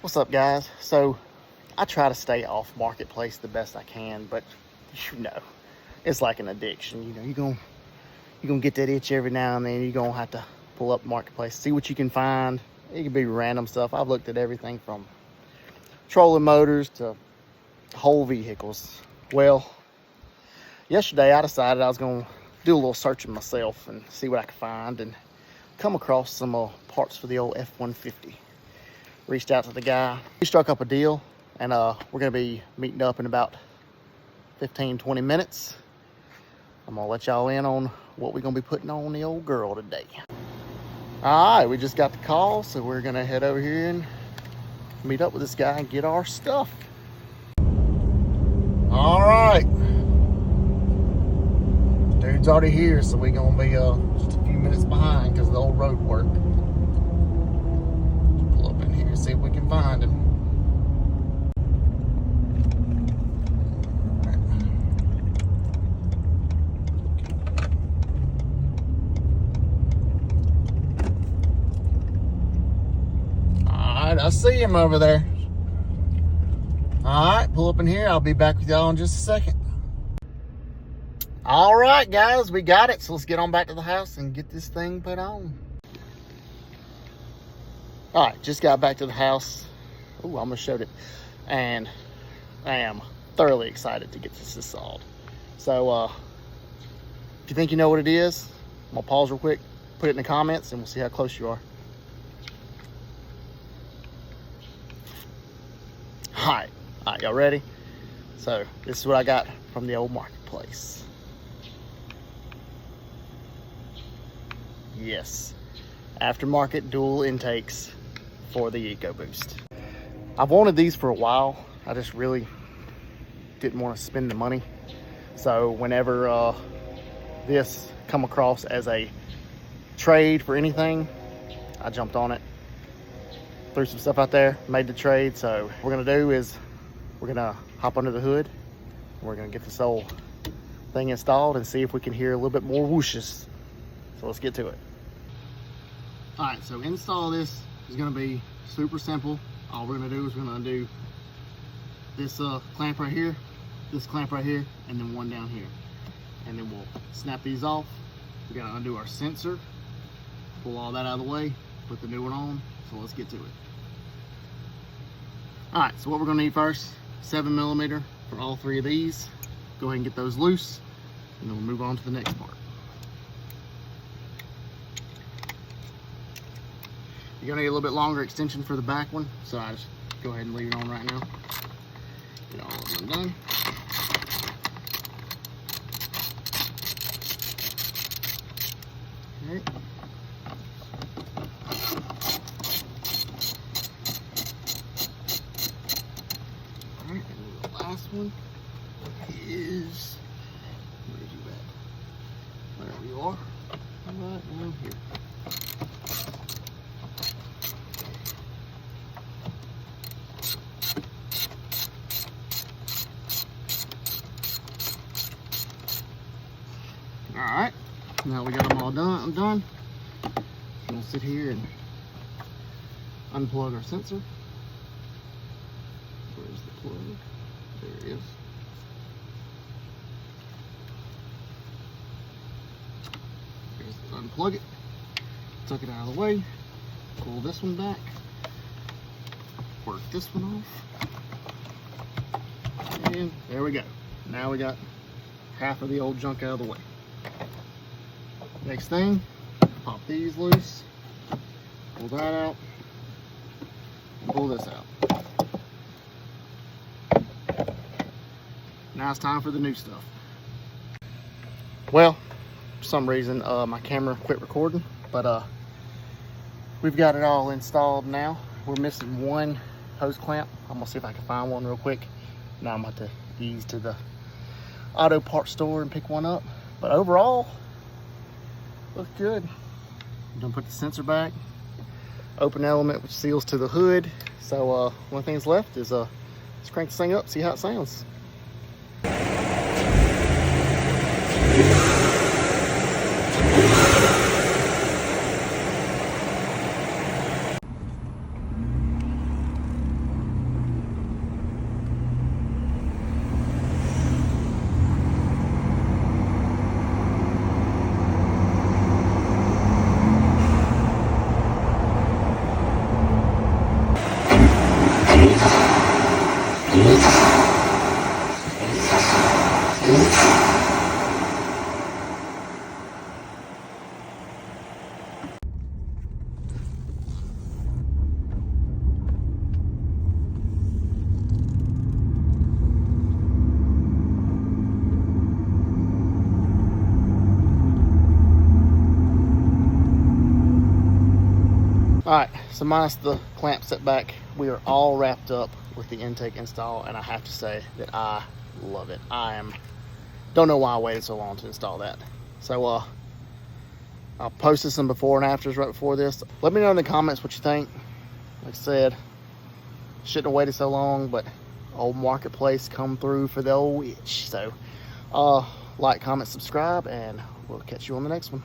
What's up, guys? So I try to stay off marketplace the best I can, but you know, it's like an addiction. You know, you're gonna get that itch every now and then. You're gonna have to pull up marketplace, see what you can find. It can be random stuff. I've looked at everything from trolling motors to whole vehicles. Well, yesterday I decided I was gonna do a little searching myself and see what I could find, and come across some parts for the old F-150. Reached out to the guy. He struck up a deal, and we're gonna be meeting up in about 15-20 minutes. I'm gonna let y'all in on what we're gonna be putting on the old girl today. All right, we just got the call, so we're gonna head over here and meet up with this guy and get our stuff. All right, dude's already here, so we're gonna be just a few minutes behind because of the old road work. See if we can find him. Alright, I see him over there. Alright, pull up in here. I'll be back with y'all in just a second. Alright, guys, we got it. So let's get on back to the house and get this thing put on. All right, just got back to the house. Oh, I almost showed it. And I am thoroughly excited to get this installed. So if you think you know what it is, I'm gonna pause real quick, put it in the comments, and we'll see how close you are. All right, y'all ready? So this is what I got from the old marketplace. Yes, aftermarket dual intakes for the Ecoboost. I've wanted these for a while. I just really didn't want to spend the money. So whenever this come across as a trade for anything, I jumped on it, threw some stuff out there, made the trade. So what we're gonna do is we're gonna hop under the hood. We're gonna get this whole thing installed and see if we can hear a little bit more whooshes. So let's get to it. All right, so install this is going to be super simple. All we're going to do is we're going to undo this clamp right here, this clamp right here, and then one down here. And then we'll snap these off. We got to undo our sensor, pull all that out of the way, put the new one on. So let's get to it. All right, so what we're going to need first, 7mm for all three of these. Go ahead and get those loose, and then we'll move on to the next part. You're gonna need a little bit longer extension for the back one, so I just go ahead and leave it on right now. Get all of them done. Okay. All right, and the last one is, where's you at? There you are. Right down here. All right, now we got them all done. I'm done. We'll sit here and unplug our sensor. Where's the plug? There it is. Unplug it. Took it out of the way. Pull this one back. Work this one off. And there we go. Now we got half of the old junk out of the way. Next thing, pop these loose, pull that out, and pull this out. Now it's time for the new stuff. Well, for some reason my camera quit recording, but we've got it all installed now. We're missing one hose clamp. I'm gonna see if I can find one real quick. Now I'm about to ease to the auto parts store and pick one up. But overall, looks good. I'm gonna put the sensor back, open element which seals to the hood. So one thing's left is let's crank this thing up, see how it sounds. All right, so minus the clamp setback, we are all wrapped up with the intake install, and I have to say that I love it. Don't know why I waited so long to install that. So I'll post some before and afters right before this. Let me know in the comments what you think. Like I said, shouldn't have waited so long, but old marketplace come through for the old itch. So like, comment, subscribe, and we'll catch you on the next one.